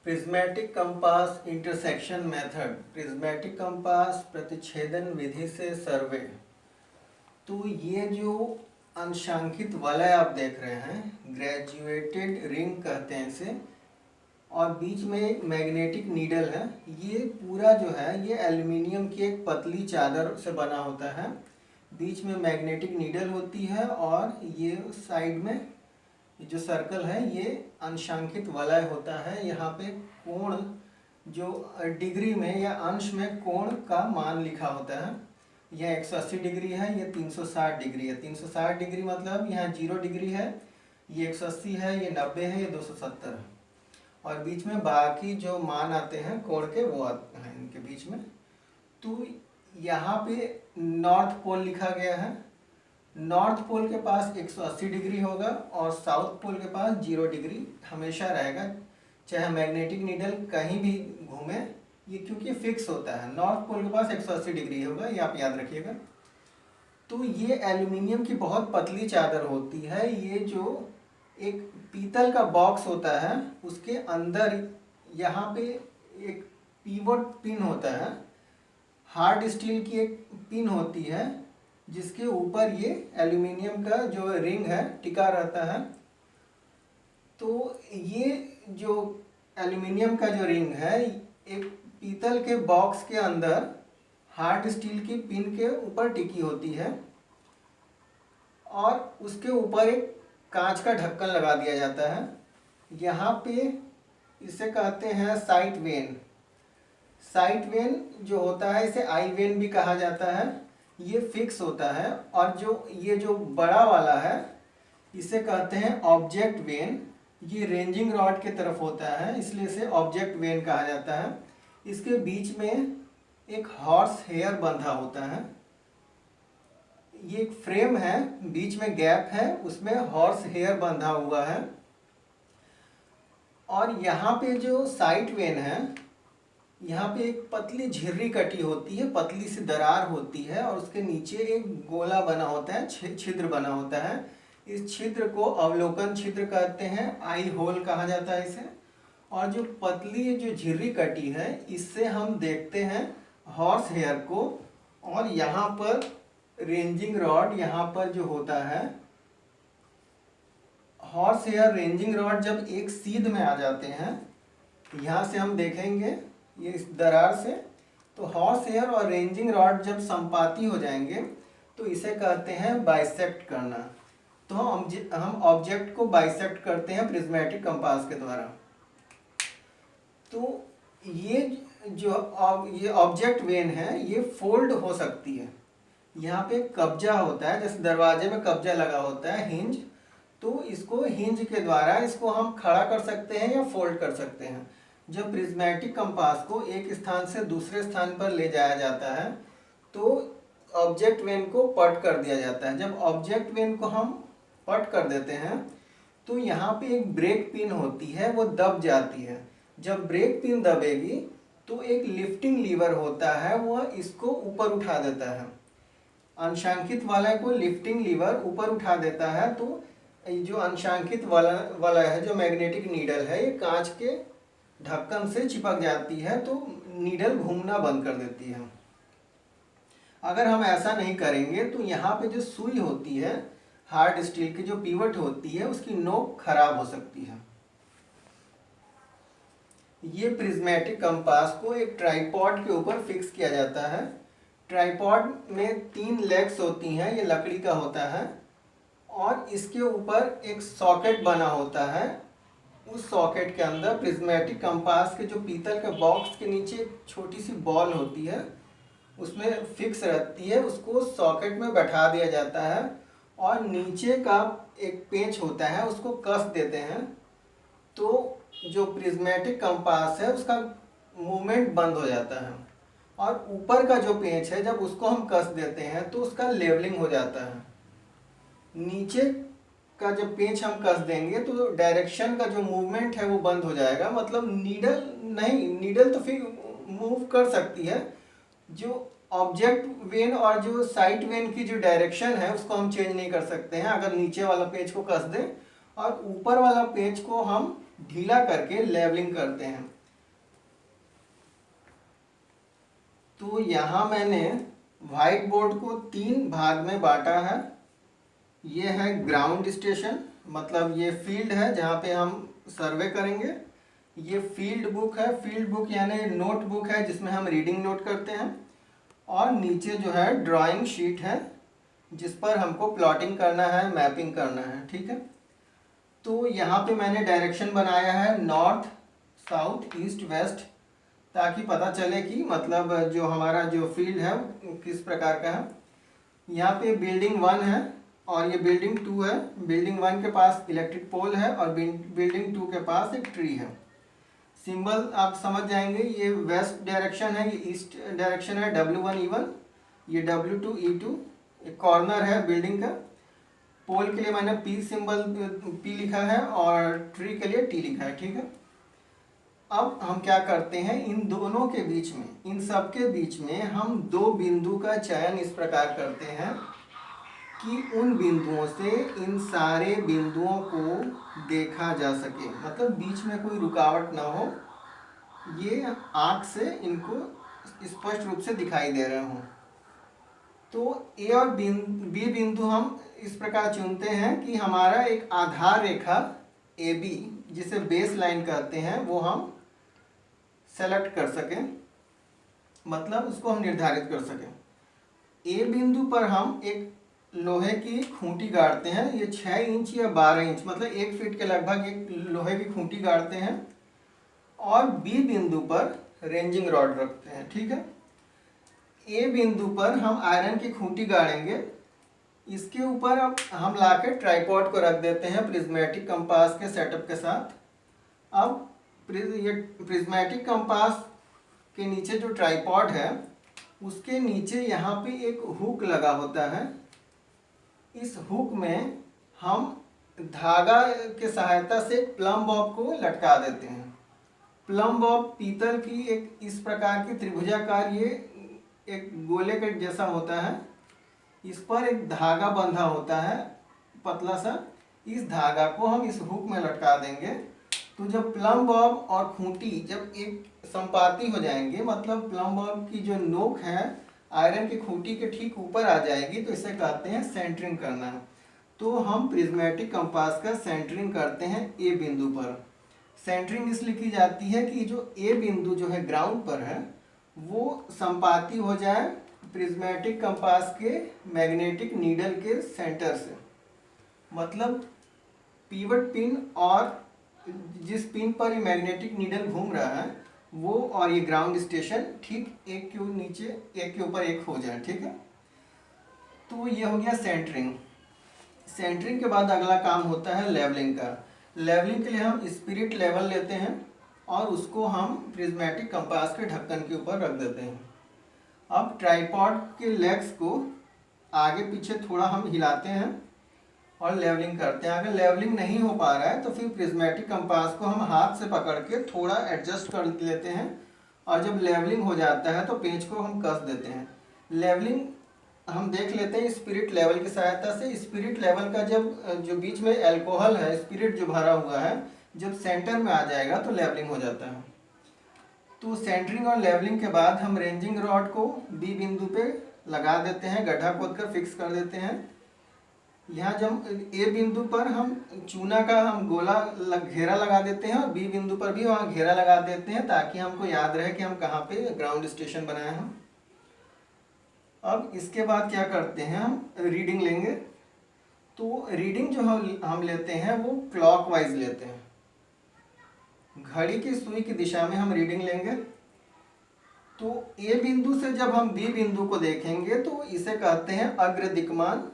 Prismatic compass intersection method. Prismatic compass प्रतिच्छेदन विधि से सर्वे। तो ये जो अंशांकित वलय आप देख रहे हैं, ग्रेजुएटेड रिंग कहते हैं इसे, और बीच में एक मैग्नेटिक नीडल है। ये पूरा जो है ये एल्युमिनियम की एक पतली चादर से बना होता है। बीच में मैग्नेटिक नीडल होती है और ये साइड में जो सर्कल है ये अंशांकित वलय होता है। यहाँ पे कोण जो डिग्री में या अंश में कोण का मान लिखा होता है। यह 180 डिग्री है, ये 360 डिग्री है। 360 डिग्री मतलब यहाँ 0 डिग्री है, ये 180 है, ये 90 है, ये 270 है। और बीच में बाकी जो मान आते हैं कोण के वो आते हैं इनके बीच में। तो यहाँ पे नॉर्थ पोल लिखा गया है। नॉर्थ पोल के पास 180 डिग्री होगा और साउथ पोल के पास 0 डिग्री हमेशा रहेगा, चाहे मैग्नेटिक नीडल कहीं भी घूमे, ये क्योंकि फिक्स होता है। नॉर्थ पोल के पास 180 डिग्री होगा, ये आप याद रखिएगा। तो ये एल्युमिनियम की बहुत पतली चादर होती है। ये जो एक पीतल का बॉक्स होता है उसके अंदर यहाँ पे एक पीवोट पिन होता है। हार्ड स्टील की एक पिन होती है जिसके ऊपर ये एल्युमिनियम का जो रिंग है टिका रहता है। तो ये जो एल्युमिनियम का जो रिंग है एक पीतल के बॉक्स के अंदर हार्ड स्टील की पिन के ऊपर टिकी होती है और उसके ऊपर एक कांच का ढक्कन लगा दिया जाता है। यहाँ पे इसे कहते हैं साइट वेन। साइट वेन जो होता है इसे आई वेन भी कहा जाता है। ये फिक्स होता है। और ये जो बड़ा वाला है इसे कहते हैं ऑब्जेक्ट वेन। ये रेंजिंग रॉड की तरफ होता है इसलिए इसे ऑब्जेक्ट वेन कहा जाता है। इसके बीच में एक हॉर्स हेयर बंधा होता है। ये एक फ्रेम है, बीच में गैप है, उसमें हॉर्स हेयर बंधा हुआ है। और यहाँ पे जो साइट वेन है यहाँ पे एक पतली झिर्री कटी होती है, पतली सी दरार होती है और उसके नीचे एक गोला बना होता है, छिद्र बना होता है। इस छिद्र को अवलोकन छिद्र कहते हैं, आई होल कहा जाता है इसे। और जो पतली जो झिर्री कटी है इससे हम देखते हैं हॉर्स हेयर को। और यहाँ पर रेंजिंग रॉड यहाँ पर जो होता है, हॉर्स हेयर रेंजिंग रॉड जब एक सीध में आ जाते हैं, यहाँ से हम देखेंगे ये इस दरार से, तो हॉर्स हेयर और रेंजिंग रॉड जब संपाती हो जाएंगे तो इसे कहते हैं बाइसेक्ट करना। तो हम ऑब्जेक्ट को बाइसेक्ट करते हैं प्रिज्मेटिक कंपास के द्वारा। तो ये ऑब्जेक्ट वेन है ये फोल्ड हो सकती है। यहाँ पे कब्जा होता है, जैसे दरवाजे में कब्जा लगा होता है हिंज, तो इसको हिंज के द्वारा इसको हम खड़ा कर सकते हैं या फोल्ड कर सकते हैं। जब प्रिज्मेटिक कंपास को एक स्थान से दूसरे स्थान पर ले जाया जाता है तो ऑब्जेक्ट वेन को पट कर दिया जाता है। जब ऑब्जेक्ट वेन को हम पट कर देते हैं तो यहाँ पे एक ब्रेक पिन होती है, वो दब जाती है। जब ब्रेक पिन दबेगी तो एक लिफ्टिंग लीवर होता है, वह इसको ऊपर उठा देता है। अंशांकित वलय को लिफ्टिंग लीवर ऊपर उठा देता है। तो जो अंशांकित वलय है, जो मैग्नेटिक नीडल है, ये कांच के ढक्कन से चिपक जाती है तो नीडल घूमना बंद कर देती है। अगर हम ऐसा नहीं करेंगे तो यहाँ पे जो सुई होती है हार्ड स्टील की, जो पिवट होती है, उसकी नोक खराब हो सकती है। ये प्रिज्मेटिक कंपास को एक ट्राइपॉड के ऊपर फिक्स किया जाता है। ट्राइपॉड में 3 लेग्स होती हैं, ये लकड़ी का होता है और इसके ऊपर एक सॉकेट बना होता है। उस सॉकेट के अंदर प्रिज्मेटिक कंपास के जो पीतल के बॉक्स के नीचे एक छोटी सी बॉल होती है, उसमें फिक्स रहती है, उसको सॉकेट में बैठा दिया जाता है और नीचे का एक पेंच होता है उसको कस देते हैं। तो जो प्रिज्मेटिक कंपास है उसका मूवमेंट बंद हो जाता है। और ऊपर का जो पेंच है जब उसको हम कस देते हैं तो उसका लेवलिंग हो जाता है। नीचे का जब पेंच हम कस देंगे तो डायरेक्शन का जो मूवमेंट है वो बंद हो जाएगा। मतलब नीडल तो फिर मूव कर सकती है। जो ऑब्जेक्ट वेन और जो साइट वेन की जो डायरेक्शन है उसको हम चेंज नहीं कर सकते हैं अगर नीचे वाला पेंच को कस दें। और ऊपर वाला पेंच को हम ढीला करके लेवलिंग करते हैं। तो यहाँ मैंने व्हाइट बोर्ड को 3 भाग में बांटा है। ये है ग्राउंड स्टेशन, मतलब ये फील्ड है जहाँ पे हम सर्वे करेंगे। ये फील्ड बुक है, फील्ड बुक यानी नोट बुक है जिसमें हम रीडिंग नोट करते हैं। और नीचे जो है ड्राइंग शीट है जिस पर हमको प्लॉटिंग करना है, मैपिंग करना है, ठीक है। तो यहाँ पे मैंने डायरेक्शन बनाया है नॉर्थ, साउथ, ईस्ट, वेस्ट, ताकि पता चले कि मतलब जो हमारा जो फील्ड है किस प्रकार का है। यहाँ पे बिल्डिंग 1 है और ये बिल्डिंग 2 है। बिल्डिंग 1 के पास इलेक्ट्रिक पोल है और बिल्डिंग 2 के पास एक ट्री है। सिंबल आप समझ जाएंगे, ये वेस्ट डायरेक्शन है, ये ईस्ट डायरेक्शन है, W1 E1, ये W2 E2, एक कॉर्नर है बिल्डिंग का। पोल के लिए मैंने P सिंबल P लिखा है और ट्री के लिए T लिखा है, ठीक है। अब हम क्या करते हैं, इन दोनों के बीच में, इन सब के बीच में हम 2 बिंदु का चयन इस प्रकार करते हैं कि उन बिंदुओं से इन सारे बिंदुओं को देखा जा सके, मतलब बीच में कोई रुकावट ना हो, ये आँख से इनको स्पष्ट रूप से दिखाई दे रहे हों। तो ए और बी बिंदु हम इस प्रकार चुनते हैं कि हमारा एक आधार रेखा ए बी, जिसे बेस लाइन कहते हैं, वो हम सेलेक्ट कर सकें, मतलब उसको हम निर्धारित कर सकें। ए बिंदु पर हम एक लोहे की खूंटी गाड़ते हैं, ये 6 इंच या 12 इंच, मतलब 1 फीट के लगभग एक लोहे की खूंटी गाड़ते हैं। और बी बिंदु पर रेंजिंग रॉड रखते हैं, ठीक है। ए बिंदु पर हम आयरन की खूंटी गाड़ेंगे, इसके ऊपर अब हम लाके ट्राइपॉड को रख देते हैं प्रिज्मेटिक कंपास के सेटअप के साथ। अब ये प्रिज्मेटिक कंपास के नीचे जो ट्राइपॉड है उसके नीचे यहाँ पे एक हुक लगा होता है। इस हुक में हम धागा के सहायता से प्लम बॉब को लटका देते हैं। प्लम बॉब पीतल की एक इस प्रकार की त्रिभुजाकार, ये एक गोले के जैसा होता है, इस पर एक धागा बंधा होता है पतला सा। इस धागा को हम इस हुक में लटका देंगे, तो जब प्लम बॉब और खूंटी जब एक संपाती हो जाएंगे, मतलब प्लम बॉब की जो नोक है आयरन की खूंटी के ठीक ऊपर आ जाएगी, तो इसे कहते हैं सेंटरिंग करना। तो हम प्रिज्मेटिक कंपास का सेंटरिंग करते हैं ए बिंदु पर। सेंटरिंग इसलिए की जाती है कि जो ए बिंदु जो है ग्राउंड पर है वो संपाती हो जाए प्रिज्मेटिक कंपास के मैग्नेटिक नीडल के सेंटर से, मतलब पीवट पिन और जिस पिन पर ये मैग्नेटिक नीडल घूम रहा है वो और ये ग्राउंड स्टेशन ठीक एक के नीचे एक के ऊपर एक हो जाए, ठीक है। तो ये हो गया सेंटरिंग। सेंटरिंग के बाद अगला काम होता है लेवलिंग का। लेवलिंग के लिए हम स्पिरिट लेवल लेते हैं और उसको हम प्रिज्मेटिक कंपास के ढक्कन के ऊपर रख देते हैं। अब ट्राइपॉड के लेग्स को आगे पीछे थोड़ा हम हिलाते हैं और लेवलिंग करते हैं। अगर लेवलिंग नहीं हो पा रहा है तो फिर प्रिज्मेटिक कंपास को हम हाथ से पकड़ के थोड़ा एडजस्ट कर लेते हैं और जब लेवलिंग हो जाता है तो पेंच को हम कस देते हैं। लेवलिंग हम देख लेते हैं स्पिरिट लेवल की सहायता से। स्पिरिट लेवल का जब जो बीच में अल्कोहल है, स्पिरिट जो भरा हुआ है, जब सेंटर में आ जाएगा तो लेवलिंग हो जाता है। तो सेंटरिंग और लेवलिंग के बाद हम रेंजिंग रॉड को बी बिंदु पे लगा देते हैं, गड्ढा खोद कर फिक्स कर देते हैं। यहाँ जब ए बिंदु पर हम चूना का हम गोला घेरा लगा देते हैं और बी बिंदु पर भी वहाँ घेरा लगा देते हैं ताकि हमको याद रहे कि हम कहाँ पे ग्राउंड स्टेशन बनाए हैं। अब इसके बाद क्या करते हैं, हम रीडिंग लेंगे। तो रीडिंग जो हम लेते हैं वो क्लॉकवाइज लेते हैं, घड़ी की सुई की दिशा में हम रीडिंग लेंगे। तो ए बिंदु से जब हम बी बिंदु को देखेंगे तो इसे कहते हैं अग्र दिक्मान,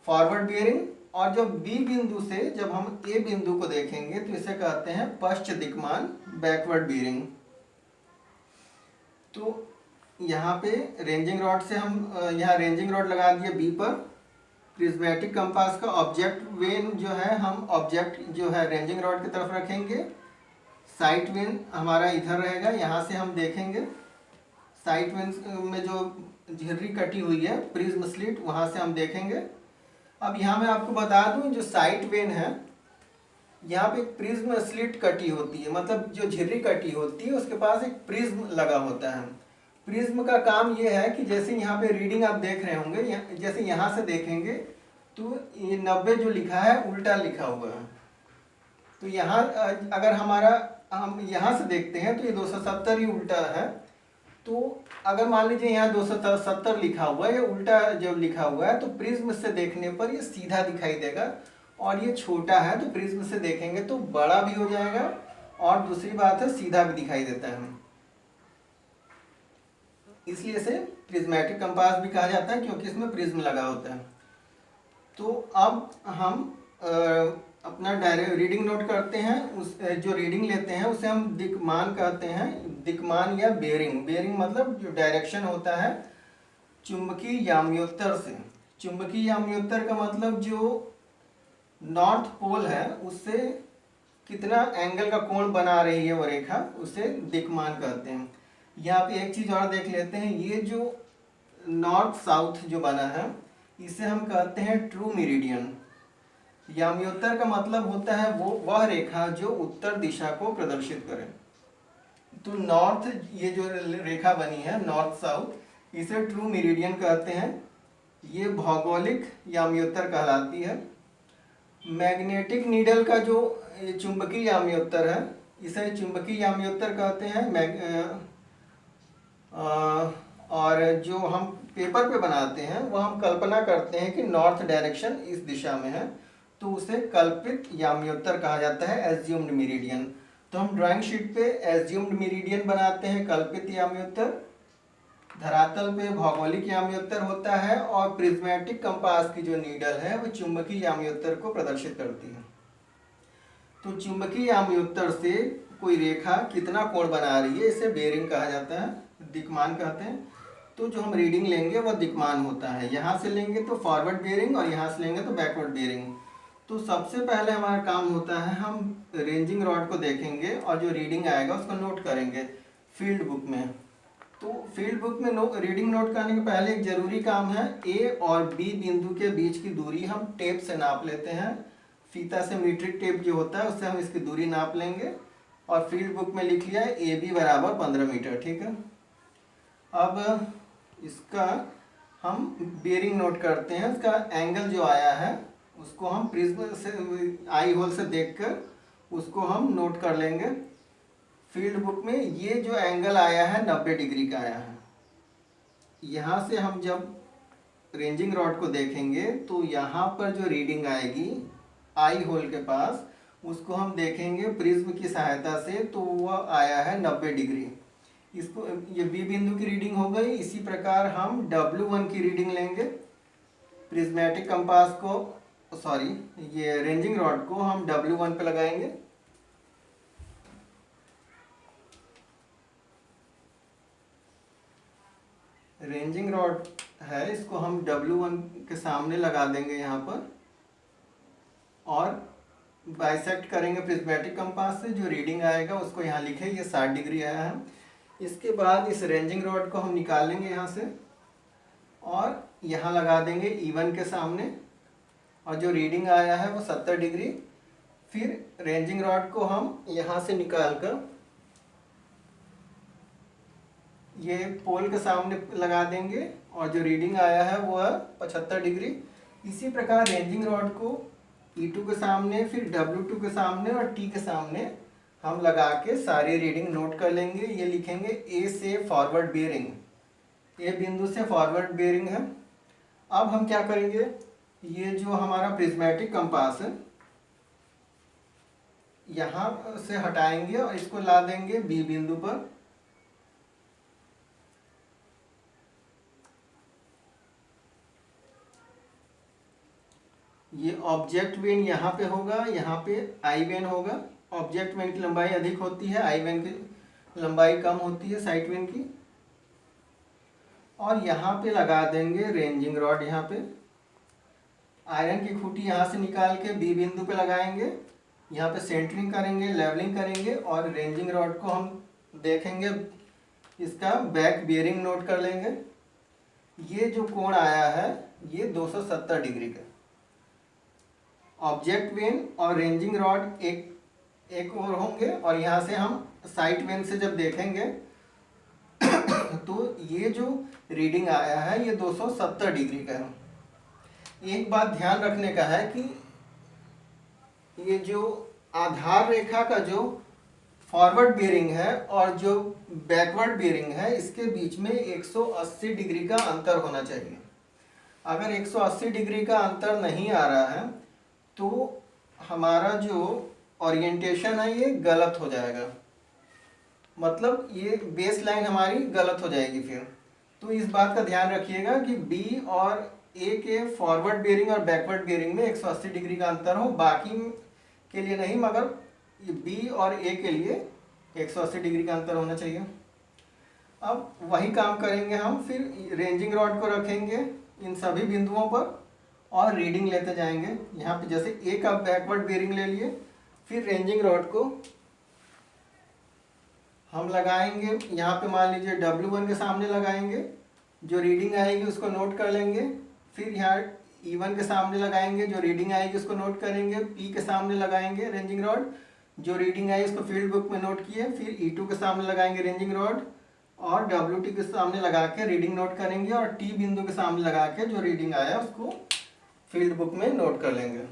फॉरवर्ड बियरिंग, और जब बी बिंदु से जब हम ए बिंदु को देखेंगे तो इसे कहते हैं पश्च दिक्मान, बैकवर्ड बियरिंग। तो यहाँ पे रेंजिंग रॉड से हम यहाँ रेंजिंग रॉड लगा दिए बी पर। प्रिज्मेटिक कंपास का ऑब्जेक्ट वेन जो है हम ऑब्जेक्ट जो है रेंजिंग रॉड की तरफ रखेंगे। साइट वेन हमारा इधर रहेगा, यहाँ से हम देखेंगे। साइट वेन में जो झिर्री कटी हुई है प्रिज्म स्लिट, वहाँ से हम देखेंगे। अब यहाँ मैं आपको बता दूं जो साइट वेन है यहाँ पे एक प्रिज्म स्लिट कटी होती है, मतलब जो झिर्री कटी होती है उसके पास एक प्रिज्म लगा होता है। प्रिज्म का काम ये है कि जैसे यहाँ पे रीडिंग आप देख रहे होंगे, जैसे यहाँ से देखेंगे तो ये 90 जो लिखा है उल्टा लिखा हुआ है। तो यहाँ अगर हम यहाँ से देखते हैं तो ये 270 ही उल्टा है। तो अगर मान लीजिए यहाँ 270 लिखा हुआ है, ये उल्टा जब लिखा हुआ है तो प्रिज्म से देखने पर ये सीधा दिखाई देगा, और ये छोटा है तो प्रिज्म से देखेंगे तो बड़ा भी हो जाएगा, और दूसरी बात है सीधा भी दिखाई देता है। इसलिए इसे प्रिज्मेटिक कंपास भी कहा जाता है क्योंकि इसमें प्रिज्म लगा होता है। तो अब हम अपना डायरेक्ट रीडिंग नोट करते हैं। उस जो रीडिंग लेते हैं उसे हम दिक्मान कहते हैं, दिक्मान या बेरिंग। बेरिंग मतलब जो डायरेक्शन होता है चुंबकीय याम्योत्तर से। चुंबकीय याम्योत्तर का मतलब जो नॉर्थ पोल है उससे कितना एंगल का कोण बना रही है वो रेखा, उसे दिक्मान कहते हैं। यहाँ पे एक चीज़ और देख लेते हैं, ये जो नॉर्थ साउथ जो बना है इसे हम कहते हैं ट्रू मेरिडियन। याम्योत्तर का मतलब होता है वह रेखा जो उत्तर दिशा को प्रदर्शित करे। तो नॉर्थ, ये जो रेखा बनी है नॉर्थ साउथ, इसे ट्रू मेरिडियन कहते हैं। ये भौगोलिक याम्योत्तर कहलाती है। मैग्नेटिक नीडल का जो चुंबकीय याम्योत्तर है इसे चुंबकीय याम्योत्तर कहते हैं। और जो हम पेपर पे बनाते हैं वो हम कल्पना करते हैं कि नॉर्थ डायरेक्शन इस दिशा में है, तो उसे कल्पित याम्योत्तर कहा जाता है, एज्यूम्ड मेरिडियन। तो हम ड्राइंग शीट पे एज्यूम्ड मेरिडियन बनाते हैं, कल्पित याम्योत्तर। धरातल पे भौगोलिक याम्योत्तर होता है, और प्रिज्मेटिक कंपास की जो नीडल है वो चुंबकीय याम्योत्तर को प्रदर्शित करती है। तो चुंबकीय याम्योत्तर से कोई रेखा कितना कोण बना रही है इसे बेरिंग कहा जाता है, दिक्मान कहते हैं। तो जो हम रीडिंग लेंगे वो दिक्मान होता है। यहाँ से लेंगे तो फॉरवर्ड बेरिंग और यहाँ से लेंगे तो बैकवर्ड बेरिंग। तो सबसे पहले हमारा काम होता है हम रेंजिंग रॉड को देखेंगे और जो रीडिंग आएगा उसको नोट करेंगे फील्ड बुक में। तो फील्ड बुक में रीडिंग नोट करने के पहले एक ज़रूरी काम है, ए और बी बिंदु के बीच की दूरी हम टेप से नाप लेते हैं। फीता से मीट्रिक टेप जो होता है उससे हम इसकी दूरी नाप लेंगे, और फील्ड बुक में लिख लिया है ए बी बराबर 15 मीटर। ठीक है, अब इसका हम बेरिंग नोट करते हैं। इसका एंगल जो आया है उसको हम प्रिज्म से आई होल से देखकर उसको हम नोट कर लेंगे। फील्ड बुक में ये जो एंगल आया है 90 डिग्री का आया है। यहाँ से हम जब रेंजिंग रॉड को देखेंगे तो यहाँ पर जो रीडिंग आएगी आई होल के पास उसको हम देखेंगे प्रिज्म की सहायता से, तो वह आया है 90 डिग्री। इसको ये बी बिंदु की रीडिंग हो गई। इसी प्रकार हम W1 की रीडिंग लेंगे। प्रिज्मेटिक कंपास को ये रेंजिंग रॉड को हम W1 पे लगाएंगे। रेंजिंग रॉड है, इसको हम W1 के सामने लगा देंगे यहाँ पर, और बाइसेक्ट करेंगे प्रिज्मेटिक कंपास से। जो रीडिंग आएगा उसको यहाँ लिखे, ये 60 डिग्री आया है। इसके बाद इस रेंजिंग रॉड को हम निकालेंगे यहाँ से और यहाँ लगा देंगे E1 के सामने, और जो रीडिंग आया है वो 70 डिग्री। फिर रेंजिंग रॉड को हम यहाँ से निकाल कर ये पोल के सामने लगा देंगे, और जो रीडिंग आया है वो है 75 डिग्री। इसी प्रकार रेंजिंग रॉड को E2 के सामने, फिर W2 के सामने और T के सामने हम लगा के सारी रीडिंग नोट कर लेंगे। ये लिखेंगे ए से फॉरवर्ड बेरिंग, ए बिंदु से फॉरवर्ड बेरिंग है। अब हम क्या करेंगे, ये जो हमारा प्रिज्मेटिक कंपास है यहाँ से हटाएंगे और इसको ला देंगे बी बिंदु पर। ये ऑब्जेक्ट वेन यहाँ पे होगा, यहाँ पे आई वेन होगा। ऑब्जेक्ट वेन की लंबाई अधिक होती है, आई वेन की लंबाई कम होती है साइट वेन की। और यहाँ पे लगा देंगे रेंजिंग रॉड। यहाँ पे आयरन की खूंटी यहाँ से निकाल के बी बिंदु पे लगाएंगे। यहाँ पे सेंटरिंग करेंगे, लेवलिंग करेंगे, और रेंजिंग रॉड को हम देखेंगे, इसका बैक बेयरिंग नोट कर लेंगे। ये जो कोण आया है ये 270 डिग्री का। ऑब्जेक्ट वेन और रेंजिंग रॉड एक और होंगे, और यहाँ से हम साइट वेन से जब देखेंगे तो ये जो रीडिंग आया है ये 270 डिग्री का है। एक बात ध्यान रखने का है कि ये जो आधार रेखा का जो फॉरवर्ड बेयरिंग है और जो बैकवर्ड बेयरिंग है इसके बीच में 180 डिग्री का अंतर होना चाहिए। अगर 180 डिग्री का अंतर नहीं आ रहा है तो हमारा जो ओरिएंटेशन है ये गलत हो जाएगा, मतलब ये बेस लाइन हमारी गलत हो जाएगी फिर। तो इस बात का ध्यान रखिएगा कि बी और ए के फॉरवर्ड बेयरिंग और बैकवर्ड बेयरिंग में 180 डिग्री का अंतर हो, बाकी के लिए नहीं, मगर ये बी और ए के लिए 180 डिग्री का अंतर होना चाहिए। अब वही काम करेंगे हम, फिर रेंजिंग रॉड को रखेंगे इन सभी बिंदुओं पर और रीडिंग लेते जाएंगे। यहाँ पे जैसे ए का बैकवर्ड बेयरिंग ले लिए, फिर रेंजिंग रॉड को हम लगाएंगे, यहाँ पे मान लीजिए W1 के सामने लगाएंगे, जो रीडिंग आएगी उसको नोट कर लेंगे। फिर यहाँ E1 के सामने लगाएंगे, जो रीडिंग आएगी उसको नोट करेंगे। P के सामने लगाएंगे रेंजिंग रॉड, जो रीडिंग आई उसको फील्ड बुक में नोट किए। फिर E2 के सामने लगाएंगे रेंजिंग रॉड और WT के सामने लगा के रीडिंग नोट करेंगे, और T बिंदु के सामने लगा के जो रीडिंग आया उसको फील्ड बुक में नोट कर लेंगे।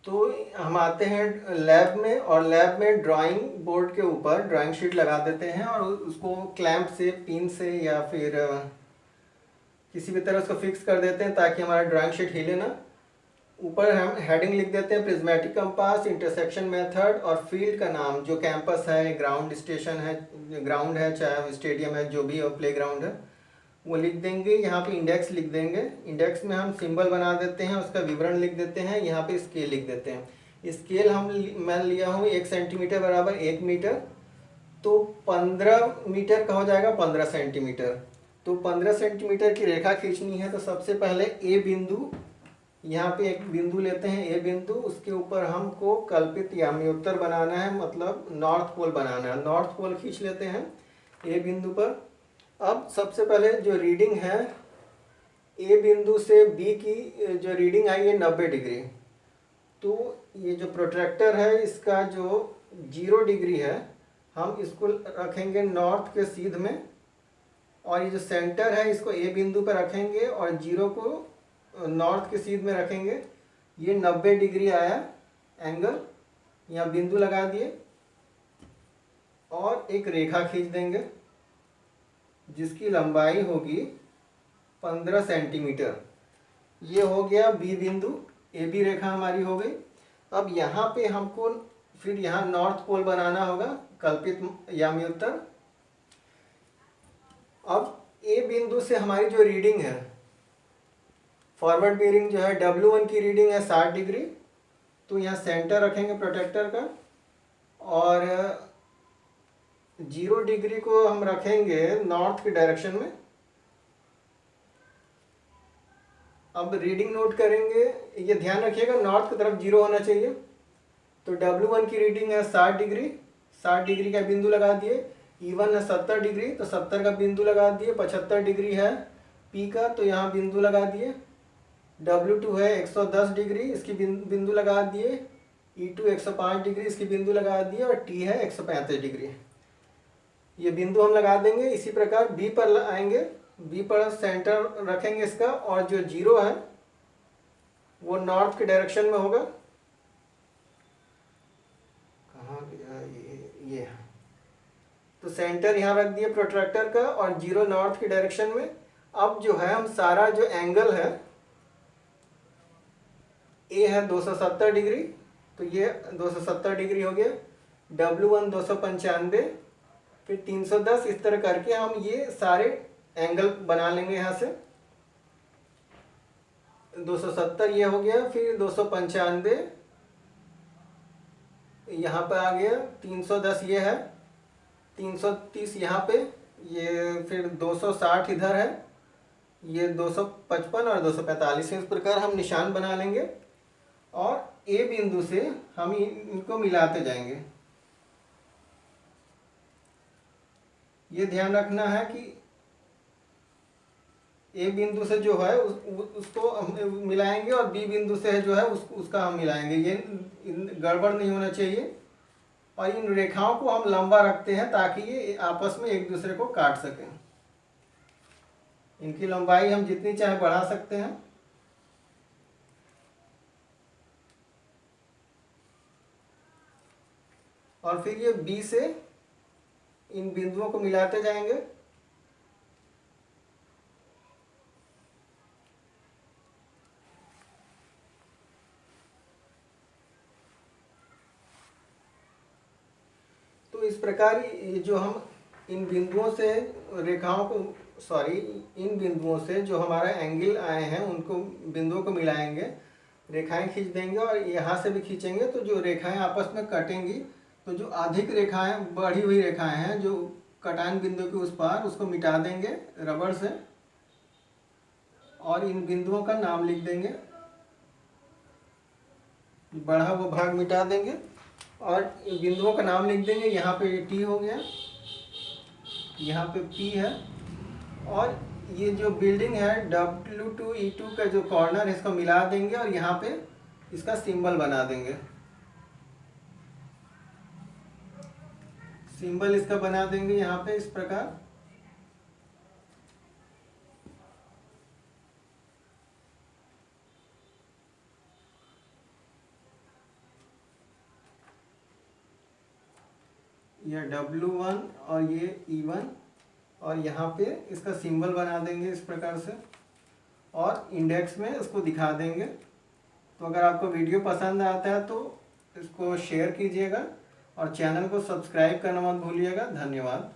तो हम आते हैं लैब में, और लैब में ड्राइंग बोर्ड के ऊपर ड्राइंग शीट लगा देते हैं और उसको क्लैंप से, पिन से या फिर किसी भी तरह उसको फिक्स कर देते हैं ताकि हमारा ड्राइंग शीट हिले ना। ऊपर हम हेडिंग लिख देते हैं प्रिज्मेटिक कंपास, इंटरसेक्शन मेथड और फील्ड का नाम, जो कैंपस है, ग्राउंड स्टेशन है, ग्राउंड है, चाहे स्टेडियम है, जो भी हो, प्ले ग्राउंड है, वो लिख देंगे। यहाँ पे इंडेक्स लिख देंगे, इंडेक्स में हम सिंबल बना देते हैं, उसका विवरण लिख देते हैं। यहाँ पे स्केल लिख देते हैं। स्केल मैं लिया हूँ 1 सेंटीमीटर बराबर 1 मीटर, तो 15 मीटर का हो जाएगा 15 सेंटीमीटर। तो 15 सेंटीमीटर की रेखा खींचनी है, तो सबसे पहले ए बिंदु, यहाँ पे एक बिंदु लेते हैं ए बिंदु, उसके ऊपर हमको कल्पित याम्योत्तर बनाना है, मतलब नॉर्थ पोल बनाना है। नॉर्थ पोल खींच लेते हैं ए बिंदु पर। अब सबसे पहले जो रीडिंग है ए बिंदु से बी की जो रीडिंग आई है 90 डिग्री, तो ये जो प्रोट्रैक्टर है इसका जो 0 डिग्री है हम इसको रखेंगे नॉर्थ के सीध में, और ये जो सेंटर है इसको ए बिंदु पर रखेंगे और 0 को नॉर्थ के सीध में रखेंगे। ये 90 डिग्री आया एंगल, यहाँ बिंदु लगा दिए और एक रेखा खींच देंगे जिसकी लंबाई होगी 15 सेंटीमीटर। ये हो गया बी बिंदु, ए बी रेखा हमारी हो गई। अब यहाँ पे हमको फिर यहाँ नॉर्थ पोल बनाना होगा, कल्पित याम्योत्तर। अब ए बिंदु से हमारी जो रीडिंग है, फॉरवर्ड बेयरिंग जो है W1 की रीडिंग है 60 डिग्री, तो यहाँ सेंटर रखेंगे प्रोटेक्टर का, और 0 डिग्री को हम रखेंगे नॉर्थ के डायरेक्शन में। अब रीडिंग नोट करेंगे, ये ध्यान रखिएगा नॉर्थ की तरफ 0 होना चाहिए। तो W1 की रीडिंग है 60 डिग्री, 60 डिग्री का बिंदु लगा दिए। E1 है 70 डिग्री, तो 70 का बिंदु लगा दिए। 75 डिग्री है P का, तो यहाँ बिंदु लगा दिए। W2 है 110 डिग्री, इसकी बिंदु लगा दिए। E2 105 डिग्री, इसकी बिंदु लगा दिए, और T है 135 डिग्री। ये बिंदु हम लगा देंगे। इसी प्रकार बी पर आएंगे, बी पर सेंटर रखेंगे इसका, और जो 0 है वो नॉर्थ के डायरेक्शन में होगा। कहाँ गया ये तो सेंटर यहाँ रख दिए प्रोट्रैक्टर का, और 0 नॉर्थ के डायरेक्शन में। अब जो है हम सारा जो एंगल है, ए है 270 डिग्री, तो ये 270 डिग्री हो गया। W1 295, फिर 310, इस तरह करके हम ये सारे एंगल बना लेंगे। यहाँ से 270 ये हो गया, फिर 295 यहाँ पे आ गया, 310 ये है, 330 यहाँ पे, ये फिर 260 इधर है, ये 255 और 245 इस प्रकार हम निशान बना लेंगे, और ए बिंदु से हम इनको मिलाते जाएंगे। ये ध्यान रखना है कि ए बिंदु से जो है उसको हम मिलाएंगे, और बी बिंदु से जो है उसका हम मिलाएंगे। ये गड़बड़ नहीं होना चाहिए। और इन रेखाओं को हम लंबा रखते हैं ताकि ये आपस में एक दूसरे को काट सकें। इनकी लंबाई हम जितनी चाहे बढ़ा सकते हैं। और फिर ये बी से इन बिंदुओं को मिलाते जाएंगे। तो इस प्रकार ये जो हम इन बिंदुओं से रेखाओं को इन बिंदुओं से जो हमारा एंगल आए हैं उनको बिंदुओं को मिलाएंगे, रेखाएं खींच देंगे और यहाँ से भी खींचेंगे। तो जो रेखाएं आपस में कटेंगी, तो जो अधिक रेखाएं, बढ़ी हुई रेखाएं हैं जो कटान बिंदु के उस पार, उसको मिटा देंगे रबड़ से और इन बिंदुओं का नाम लिख देंगे। बढ़ा हुआ भाग मिटा देंगे और इन बिंदुओं का नाम लिख देंगे। यहाँ पे ये टी हो गया, यहाँ पे पी है और ये जो बिल्डिंग है W2E2 का जो कॉर्नर है इसको मिला देंगे और यहाँ पे इसका सिंबल बना देंगे। सिंबल इसका बना देंगे यहाँ पे इस प्रकार। यह W1 और ये E1 और यहाँ पे इसका सिंबल बना देंगे इस प्रकार से और इंडेक्स में इसको दिखा देंगे। तो अगर आपको वीडियो पसंद आता है तो इसको शेयर कीजिएगा और चैनल को सब्सक्राइब करना मत भूलिएगा। धन्यवाद।